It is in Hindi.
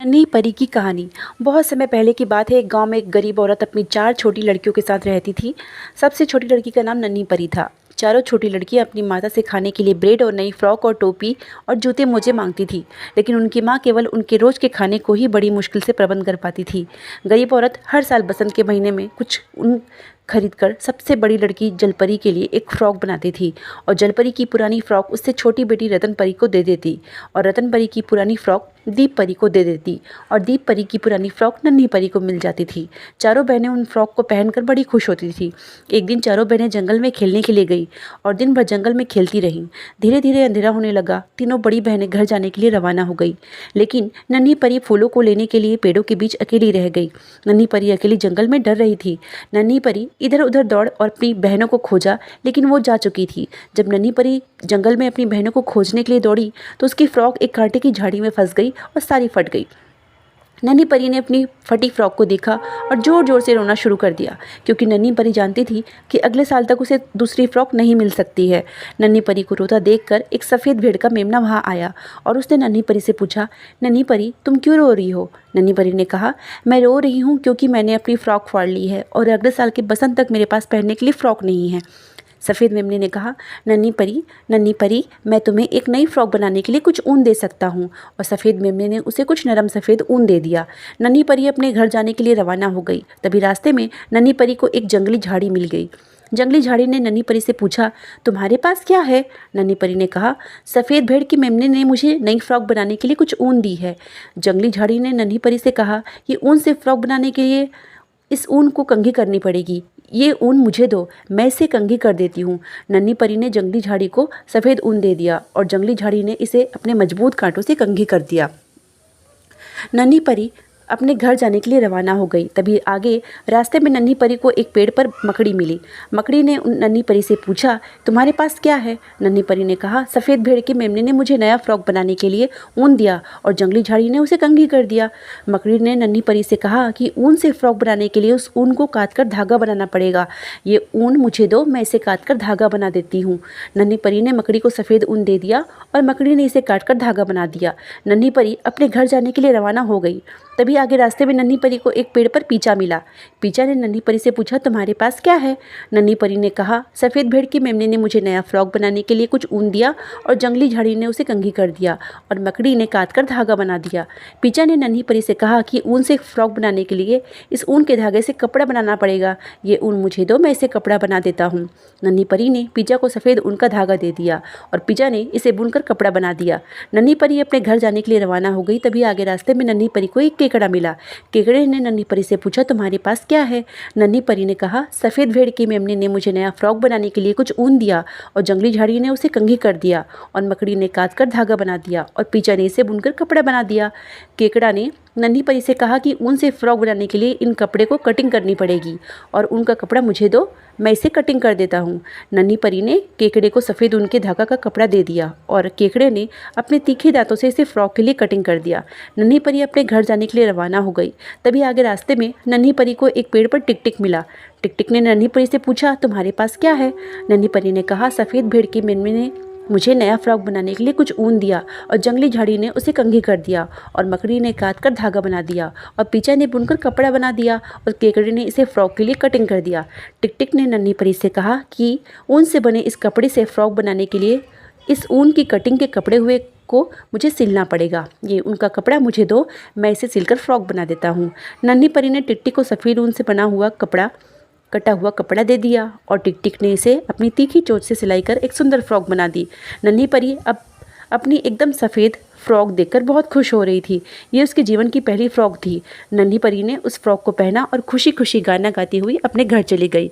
नन्ही परी की कहानी। बहुत समय पहले की बात है। एक गांव में एक गरीब औरत अपनी 4 छोटी लड़कियों के साथ रहती थी। सबसे छोटी लड़की का नाम नन्ही परी था। चारों छोटी लड़कियां अपनी माता से खाने के लिए ब्रेड और नई फ्रॉक और टोपी और जूते मोजे मांगती थी, लेकिन उनकी माँ केवल उनके रोज के खाने को ही बड़ी मुश्किल से प्रबंध कर पाती थी। गरीब औरत हर साल बसंत के महीने में कुछ उन खरीदकर सबसे बड़ी लड़की जलपरी के लिए एक फ्रॉक बनाती थी और जलपरी की पुरानी फ्रॉक उससे छोटी बेटी रतन परी को दे देती और रतन परी की पुरानी फ्रॉक दीप परी को दे देती और दीप परी की पुरानी फ्रॉक नन्ही परी को मिल जाती थी। चारों बहनें उन फ्रॉक को पहनकर बड़ी खुश होती थी। एक दिन चारों बहनें जंगल में खेलने के लिए गई और दिन भर जंगल में खेलती रहीं। धीरे धीरे अंधेरा होने लगा। तीनों बड़ी बहनें घर जाने के लिए रवाना हो गई, लेकिन नन्ही परी फूलों को लेने के लिए पेड़ों के बीच अकेली रह गई। नन्ही परी अकेली जंगल में डर रही थी। नन्ही परी इधर उधर दौड़ और अपनी बहनों को खोजा, लेकिन वो जा चुकी थी। जब नन्ही परी जंगल में अपनी बहनों को खोजने के लिए दौड़ी तो उसकी फ्रॉक एक कांटे की झाड़ी में फंस गई और सारी फट गई। नन्ही परी ने अपनी फटी फ्रॉक को देखा और ज़ोर ज़ोर से रोना शुरू कर दिया, क्योंकि नन्ही परी जानती थी कि अगले साल तक उसे दूसरी फ्रॉक नहीं मिल सकती है। नन्ही परी को रोता देखकर एक सफ़ेद भेड़ का मेमना वहाँ आया और उसने नन्ही परी से पूछा, नन्ही परी तुम क्यों रो रही हो? नन्ही परी ने कहा, मैं रो रही हूँ क्योंकि मैंने अपनी फ़्रॉक फाड़ ली है और अगले साल के बसंत तक मेरे पास पहनने के लिए फ़्रॉक नहीं है। सफ़ेद मेमने ने कहा, नन्ही परी मैं तुम्हें एक नई फ्रॉक बनाने के लिए कुछ ऊन दे सकता हूँ। और सफ़ेद मेमने ने उसे कुछ नरम सफ़ेद ऊन दे दिया। नन्ही परी अपने घर जाने के लिए रवाना हो गई। तभी रास्ते में नन्ही परी को एक जंगली झाड़ी मिल गई। जंगली झाड़ी ने नन्ही परी से पूछा, तुम्हारे पास क्या है? नन्ही परी ने कहा, सफ़ेद भेड़ की मेमने ने मुझे नई फ्रॉक बनाने के लिए कुछ ऊन दी है। जंगली झाड़ी ने नन्ही परी से कहा कि ऊन से फ्रॉक बनाने के लिए इस ऊन को कंघी करनी पड़ेगी। ये ऊन मुझे दो, मैं इसे कंघी कर देती हूँ। नन्ही परी ने जंगली झाड़ी को सफ़ेद ऊन दे दिया और जंगली झाड़ी ने इसे अपने मजबूत कांटों से कंघी कर दिया। नन्ही परी अपने घर जाने के लिए रवाना हो गई। तभी आगे रास्ते में नन्ही परी को एक पेड़ पर मकड़ी मिली। मकड़ी ने नन्ही परी से पूछा, तुम्हारे पास क्या है? नन्ही परी ने कहा, सफ़ेद भेड़ के मेमने ने मुझे नया फ्रॉक बनाने के लिए ऊन दिया और जंगली झाड़ी ने उसे कंघी कर दिया। मकड़ी ने नन्ही परी से कहा कि ऊन से फ्रॉक बनाने के लिए उस ऊन को काट कर धागा बनाना पड़ेगा। ये ऊन मुझे दो, मैं इसे काट कर धागा बना देती हूँ। नन्ही परी ने मकड़ी को सफ़ेद ऊन दे दिया और मकड़ी ने इसे काट कर धागा बना दिया। नन्ही परी अपने घर जाने के लिए रवाना हो गई। तभी आगे रास्ते में नन्ही परी को एक पेड़ पर पीचा मिला। पीचा ने नन्ही परी से पूछा, तुम्हारे पास क्या है? नन्ही परी ने कहा, सफ़ेद भेड़ की मेमने ने मुझे नया फ्रॉक बनाने के लिए कुछ ऊन दिया और जंगली झाड़ी ने उसे कंघी कर दिया और मकड़ी ने काट कर धागा बना दिया। पीचा ने नन्ही परी से कहा कि ऊन से फ्रॉक बनाने के लिए इस ऊन के धागे से कपड़ा बनाना पड़ेगा। ये ऊन मुझे दो, मैं इसे कपड़ा बना देता हूँ। नन्ही परी ने पीचा को सफ़ेद ऊन का धागा दे दिया और पीचा ने इसे बुनकर कपड़ा बना दिया। नन्ही परी अपने घर जाने के लिए रवाना हो गई। तभी आगे रास्ते में नन्ही परी को एक केकड़ा मिला। केकड़े ने नन्ही परी से पूछा, तुम्हारे पास क्या है? नन्ही परी ने कहा, सफ़ेद भेड़ की मेमने ने मुझे नया फ्रॉक बनाने के लिए कुछ ऊन दिया और जंगली झाड़ी ने उसे कंघी कर दिया और मकड़ी ने काट कर धागा बना दिया और पीचा ने इसे बुनकर कपड़ा बना दिया। केकड़ा ने नन्ही परी से कहा कि ऊन से फ्रॉक बनाने के लिए इन कपड़े को कटिंग करनी पड़ेगी और उनका कपड़ा मुझे दो, मैं इसे कटिंग कर देता हूँ। नन्ही परी ने केकड़े को सफ़ेद ऊन के धागा का कपड़ा दे दिया और केकड़े ने अपने तीखे दांतों से इसे फ्रॉक के लिए कटिंग कर दिया। नन्ही परी अपने घर जाने के लिए रवाना हो गई। तभी आगे रास्ते में नन्ही परी को एक पेड़ पर टिकटिक मिला। टिकटिक ने नन्ही परी से पूछा, तुम्हारे पास क्या है? नन्ही परी ने कहा, सफ़ेद भेड़ की मेमने ने मुझे नया फ्रॉक बनाने के लिए कुछ ऊन दिया और जंगली झाड़ी ने उसे कंघी कर दिया और मकड़ी ने काट कर धागा बना दिया और पीचा ने बुनकर कपड़ा बना दिया और केकड़े ने इसे फ्रॉक के लिए कटिंग कर दिया। टिकटिक ने नन्ही परी से कहा कि ऊन से बने इस कपड़े से फ्रॉक बनाने के लिए इस ऊन की कटिंग के कपड़े हुए को मुझे सिलना पड़ेगा। ये उनका कपड़ा मुझे दो, मैं इसे सिलकर फ्रॉक बना देता हूँ। नन्ही परी ने टिकटिक को सफ़ेद ऊन से बना हुआ कटा हुआ कपड़ा दे दिया और टिकटिक ने इसे अपनी तीखी चोंच से सिलाई कर एक सुंदर फ्रॉक बना दी। नन्ही परी अब अपनी एकदम सफ़ेद फ्रॉक देखकर बहुत खुश हो रही थी। ये उसके जीवन की पहली फ्रॉक थी। नन्ही परी ने उस फ्रॉक को पहना और खुशी खुशी गाना गाती हुई अपने घर चली गई।